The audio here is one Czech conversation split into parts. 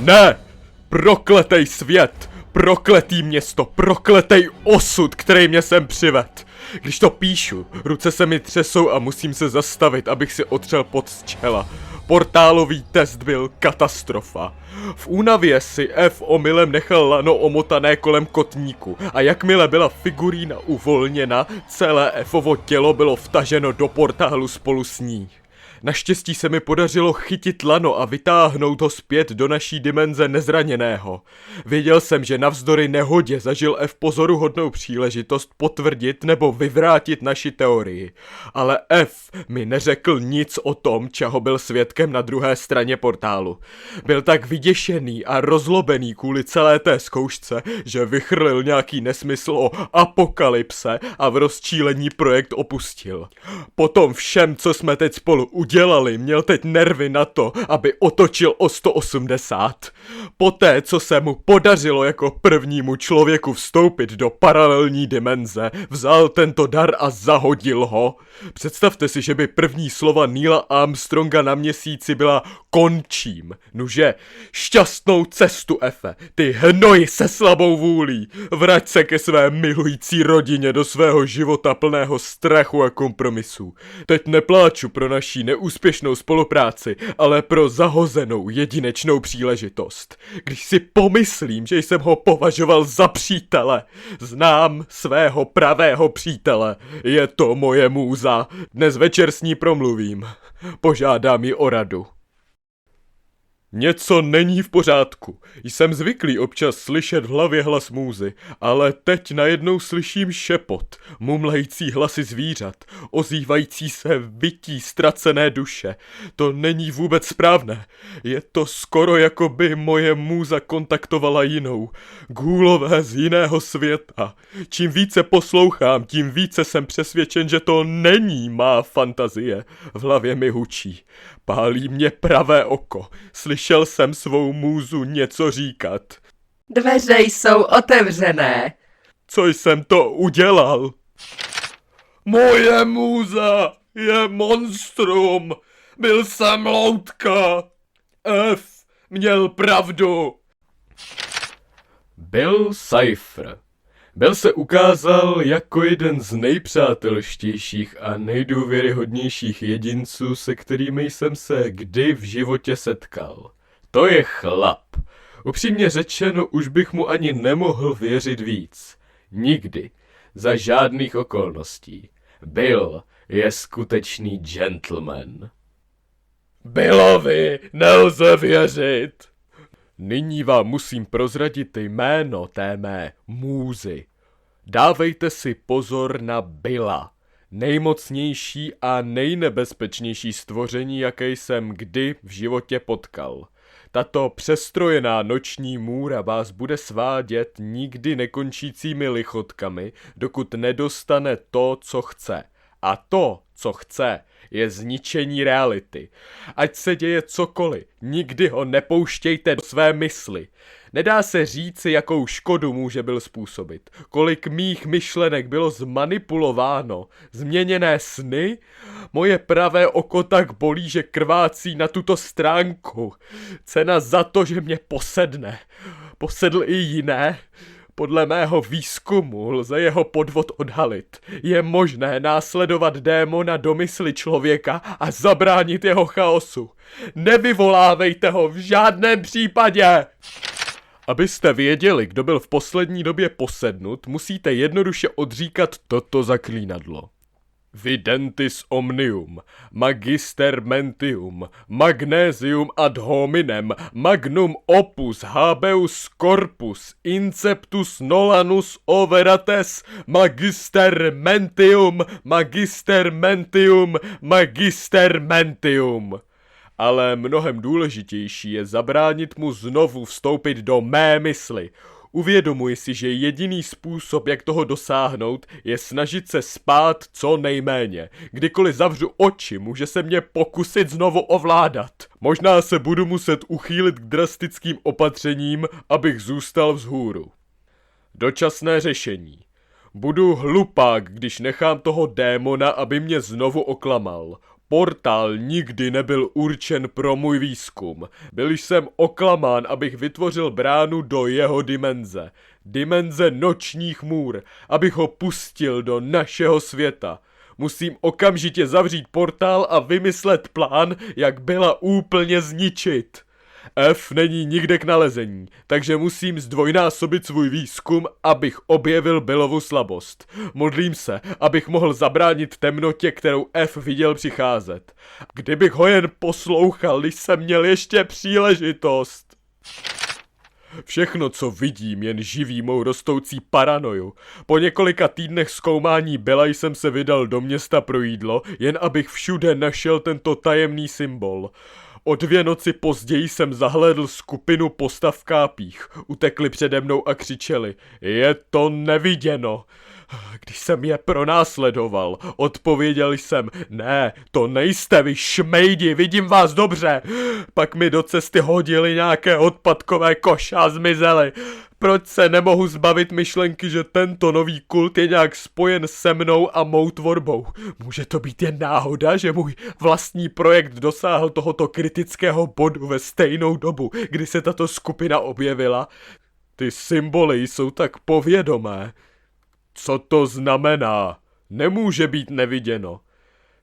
Ne! Prokletej svět! Prokletý město! Prokletej osud, který mě sem přived! Když to píšu, ruce se mi třesou a musím se zastavit, abych si otřel pot z čela. Portálový test byl katastrofa. V únavě si F omylem nechal lano omotané kolem kotníku a jakmile byla figurína uvolněna, celé Fovo tělo bylo vtaženo do portálu spolu s ní. Naštěstí se mi podařilo chytit lano a vytáhnout ho zpět do naší dimenze nezraněného. Věděl jsem, že navzdory nehodě zažil F pozoruhodnou příležitost potvrdit nebo vyvrátit naši teorii. Ale F mi neřekl nic o tom, čeho byl svědkem na druhé straně portálu. Byl tak vyděšený a rozlobený kvůli celé té zkoušce, že vychrlil nějaký nesmysl o apokalypse a v rozčílení projekt opustil. Po tom všem, co jsme teď spolu udělali, měl teď nervy na to, aby otočil o 180. Poté, co se mu podařilo jako prvnímu člověku vstoupit do paralelní dimenze, vzal tento dar a zahodil ho. Představte si, že by první slova Neila Armstronga na měsíci byla končím. Nuže, šťastnou cestu, Efe, ty hnoji se slabou vůlí. Vrať se ke své milující rodině do svého života plného strachu a kompromisů. Teď nepláču pro naší neúspěšnou spolupráci, ale pro zahozenou jedinečnou příležitost. Když si pomyslím, že jsem ho považoval za přítele, znám svého pravého přítele, je to moje můza, dnes večer s ní promluvím, požádám ji o radu. Něco není v pořádku. Jsem zvyklý občas slyšet v hlavě hlas můzy, ale teď najednou slyším šepot, mumlající hlasy zvířat, ozývající se vytí ztracené duše. To není vůbec správné. Je to skoro jako by moje můza kontaktovala jinou, gůlové z jiného světa. Čím více poslouchám, tím více jsem přesvědčen, že to není má fantazie. V hlavě mi hučí. Pálí mě pravé oko. Slyšel jsem svou můzu něco říkat. Dveře jsou otevřené. Co jsem to udělal? Moje můza je monstrum. Byl jsem loutka. F měl pravdu. Bill Cipher. Bill se ukázal jako jeden z nejpřátelštějších a nejdůvěryhodnějších jedinců, se kterými jsem se kdy v životě setkal. To je chlap. Upřímně řečeno, už bych mu ani nemohl věřit víc. Nikdy. Za žádných okolností. Bill je skutečný gentleman. Billovi nelze věřit. Nyní vám musím prozradit jméno té mé můzy. Dávejte si pozor na Billa, nejmocnější a nejnebezpečnější stvoření, jaké jsem kdy v životě potkal. Tato přestrojená noční můra vás bude svádět nikdy nekončícími lichotkami, dokud nedostane to, co chce. A to, co chce, je zničení reality. Ať se děje cokoliv, nikdy ho nepouštějte do své mysli. Nedá se říci, jakou škodu může Bill způsobit. Kolik mých myšlenek bylo zmanipulováno. Změněné sny? Moje pravé oko tak bolí, že krvácí na tuto stránku. Cena za to, že mě posedne. Posedl i jiné? Podle mého výzkumu lze jeho podvod odhalit. Je možné následovat démona do mysli člověka a zabránit jeho chaosu. Nevyvolávejte ho v žádném případě! Abyste věděli, kdo byl v poslední době posednut, musíte jednoduše odříkat toto zaklínadlo. Videntis omnium, magister mentium, magnesium ad hominem, magnum opus habeus corpus, inceptus nolanus overates, magister mentium, magister mentium, magister mentium. Ale mnohem důležitější je zabránit mu znovu vstoupit do mé mysli. Uvědomuji si, že jediný způsob, jak toho dosáhnout, je snažit se spát co nejméně. Kdykoliv zavřu oči, může se mě pokusit znovu ovládat. Možná se budu muset uchýlit k drastickým opatřením, abych zůstal vzhůru. Dočasné řešení. Budu hlupák, když nechám toho démona, aby mě znovu oklamal. Portál nikdy nebyl určen pro můj výzkum. Byl jsem oklamán, abych vytvořil bránu do jeho dimenze. Dimenze nočních můr, abych ho pustil do našeho světa. Musím okamžitě zavřít portál a vymyslet plán, jak Billa úplně zničit. F není nikde k nalezení, takže musím zdvojnásobit svůj výzkum, abych objevil Billovu slabost. Modlím se, abych mohl zabránit temnotě, kterou F viděl přicházet. Kdybych ho jen poslouchal, když jsem měl ještě příležitost. Všechno, co vidím, jen živí mou rostoucí paranoju. Po několika týdnech zkoumání Billa jsem se vydal do města pro jídlo, jen abych všude našel tento tajemný symbol. O 2 noci později jsem zahlédl skupinu postav v kápích. Utekli přede mnou a křičeli: "Je to neviděno!" Když jsem je pronásledoval, odpověděl jsem: "Ne, to nejste vy šmejdi, vidím vás dobře." Pak mi do cesty hodili nějaké odpadkové koše a zmizeli. Proč se nemohu zbavit myšlenky, že tento nový kult je nějak spojen se mnou a mou tvorbou? Může to být jen náhoda, že můj vlastní projekt dosáhl tohoto kritického bodu ve stejnou dobu, kdy se tato skupina objevila? Ty symboly jsou tak povědomé. Co to znamená? Nemůže být neviděno.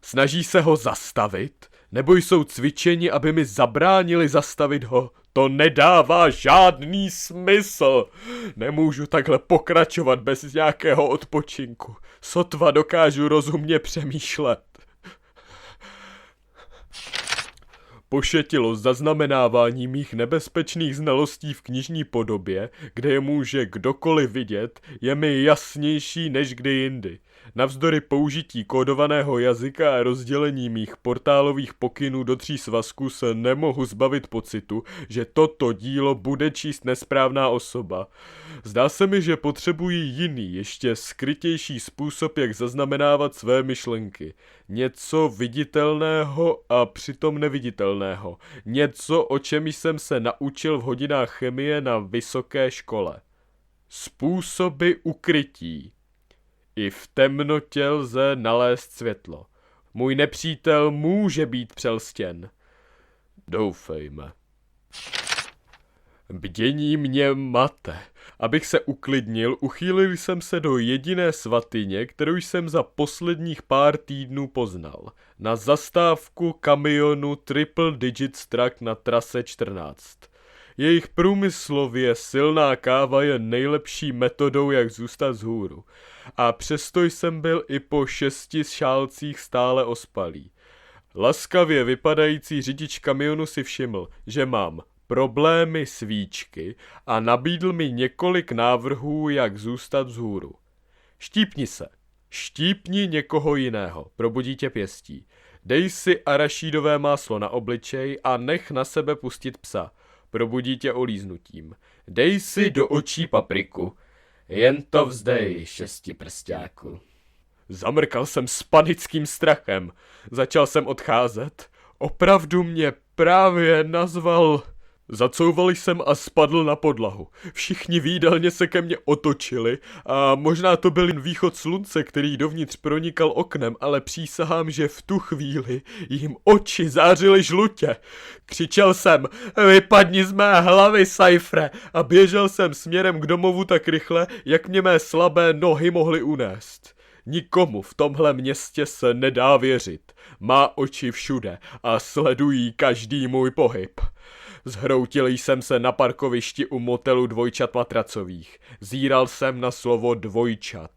Snaží se ho zastavit? Nebo jsou cvičeni, aby mi zabránili zastavit ho? To nedává žádný smysl. Nemůžu takhle pokračovat bez nějakého odpočinku. Sotva dokážu rozumně přemýšlet. Pošetilo zaznamenávání mých nebezpečných znalostí v knižní podobě, kde je může kdokoliv vidět, je mi jasnější než kdy jindy. Navzdory použití kódovaného jazyka a rozdělení mých portálových pokynů do 3 svazků se nemohu zbavit pocitu, že toto dílo bude číst nesprávná osoba. Zdá se mi, že potřebuji jiný, ještě skrytější způsob, jak zaznamenávat své myšlenky. Něco viditelného a přitom neviditelného. Něco, o čem jsem se naučil v hodinách chemie na vysoké škole. Způsoby ukrytí. I v temnotě lze nalézt světlo. Můj nepřítel může být přelstěn. Doufejme. Bdění mě mate. Abych se uklidnil, uchýlil jsem se do jediné svatyně, kterou jsem za posledních pár týdnů poznal. Na zastávku kamionu Triple Digits Truck na trase 14. Jejich průmyslově silná káva je nejlepší metodou, jak zůstat vzhůru. A přesto jsem byl i po 6 šálcích stále ospalý. Laskavě vypadající řidič kamionu si všiml, že mám problémy svíčky a nabídl mi několik návrhů, jak zůstat vzhůru. Štípni se. Štípni někoho jiného, probudí tě pěstí. Dej si arašídové máslo na obličej a nech na sebe pustit psa. Probudí tě olíznutím. Dej si do očí papriku. Jen to vzdej, 6prsťáku. Zamrkal jsem s panickým strachem. Začal jsem odcházet. Opravdu mě právě nazval. Zacouval jsem a spadl na podlahu. Všichni v jídelně se ke mně otočili a možná to byl jen východ slunce, který dovnitř pronikal oknem, ale přísahám, že v tu chvíli jim oči zářily žlutě. Křičel jsem: "Vypadni z mé hlavy, Cyphere!" a běžel jsem směrem k domovu tak rychle, jak mě mé slabé nohy mohly unést. Nikomu v tomhle městě se nedá věřit. Má oči všude a sledují každý můj pohyb. Zhroutil jsem se na parkovišti u motelu dvojčat matracových. Zíral jsem na slovo dvojčat,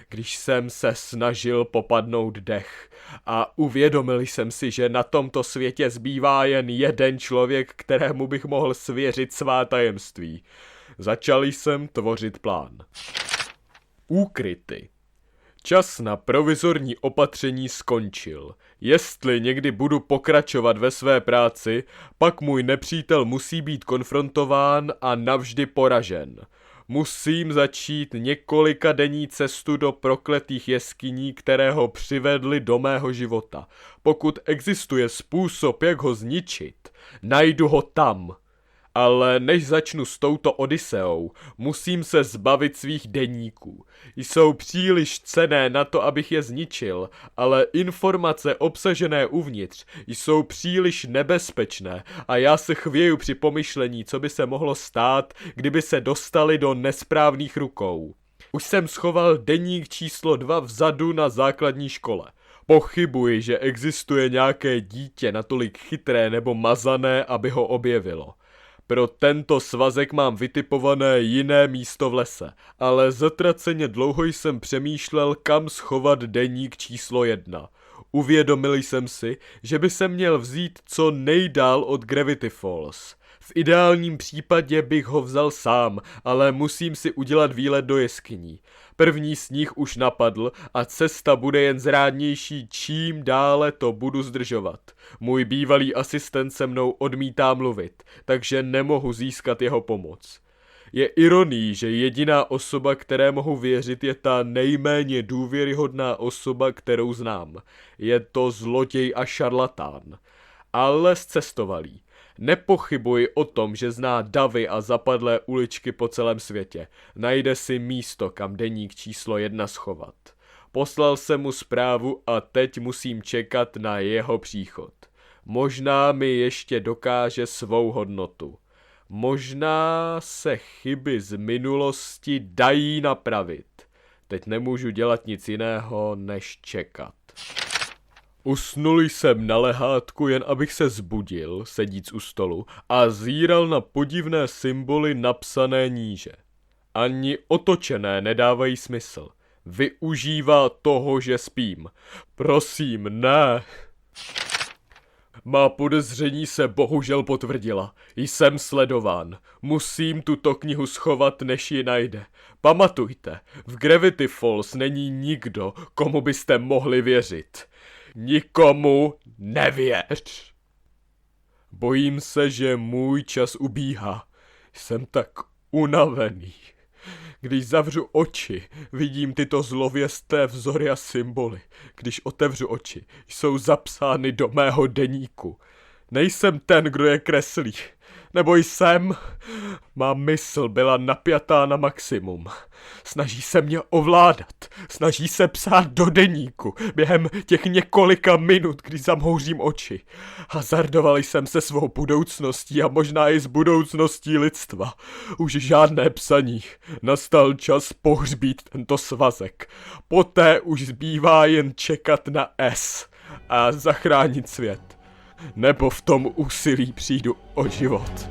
když jsem se snažil popadnout dech. A uvědomil jsem si, že na tomto světě zbývá jen jeden člověk, kterému bych mohl svěřit svá tajemství. Začal jsem tvořit plán. Úkryty. Čas na provizorní opatření skončil. Jestli někdy budu pokračovat ve své práci, pak můj nepřítel musí být konfrontován a navždy poražen. Musím začít několikadenní cestu do prokletých jeskyní, které ho přivedly do mého života. Pokud existuje způsob, jak ho zničit, najdu ho tam. Ale než začnu s touto Odiseou, musím se zbavit svých deníků. Jsou příliš cenné na to, abych je zničil, ale informace obsažené uvnitř jsou příliš nebezpečné a já se chvěju při pomyšlení, co by se mohlo stát, kdyby se dostali do nesprávných rukou. Už jsem schoval deník číslo 2 vzadu na základní škole. Pochybuji, že existuje nějaké dítě natolik chytré nebo mazané, aby ho objevilo. Pro tento svazek mám vytipované jiné místo v lese, ale zatraceně dlouho jsem přemýšlel, kam schovat deník číslo 1. Uvědomil jsem si, že by se měl vzít co nejdál od Gravity Falls. V ideálním případě bych ho vzal sám, ale musím si udělat výlet do jeskyní. První sníh už napadl a cesta bude jen zrádnější, čím dále to budu zdržovat. Můj bývalý asistent se mnou odmítá mluvit, takže nemohu získat jeho pomoc. Je ironií, že jediná osoba, které mohu věřit, je ta nejméně důvěryhodná osoba, kterou znám. Je to zloděj a šarlatán. Ale zcestovalý. Nepochybuji o tom, že zná davy a zapadlé uličky po celém světě. Najde si místo, kam deník číslo 1 schovat. Poslal jsem mu zprávu a teď musím čekat na jeho příchod. Možná mi ještě dokáže svou hodnotu. Možná se chyby z minulosti dají napravit. Teď nemůžu dělat nic jiného, než čekat. Usnul jsem na lehátku, jen abych se zbudil, sedíc u stolu, a zíral na podivné symboly napsané níže. Ani otočené nedávají smysl. Využívá toho, že spím. Prosím, ne. Má podezření se bohužel potvrdila. Jsem sledován. Musím tuto knihu schovat, než ji najde. Pamatujte, v Gravity Falls není nikdo, komu byste mohli věřit. Nikomu nevěř. Bojím se, že můj čas ubíhá. Jsem tak unavený. Když zavřu oči, vidím tyto zlověsté vzory a symboly. Když otevřu oči, jsou zapsány do mého deníku. Nejsem ten, kdo je kreslí. Nebo jsem? Má mysl byla napjatá na maximum. Snaží se mě ovládat. Snaží se psát do deníku během těch několika minut, kdy zamhouřím oči. Hazardoval jsem se svou budoucností a možná i s budoucností lidstva. Už žádné psaní. Nastal čas pohřbít tento svazek. Poté už zbývá jen čekat na S a zachránit svět. Nebo v tom úsilí přijdu o život.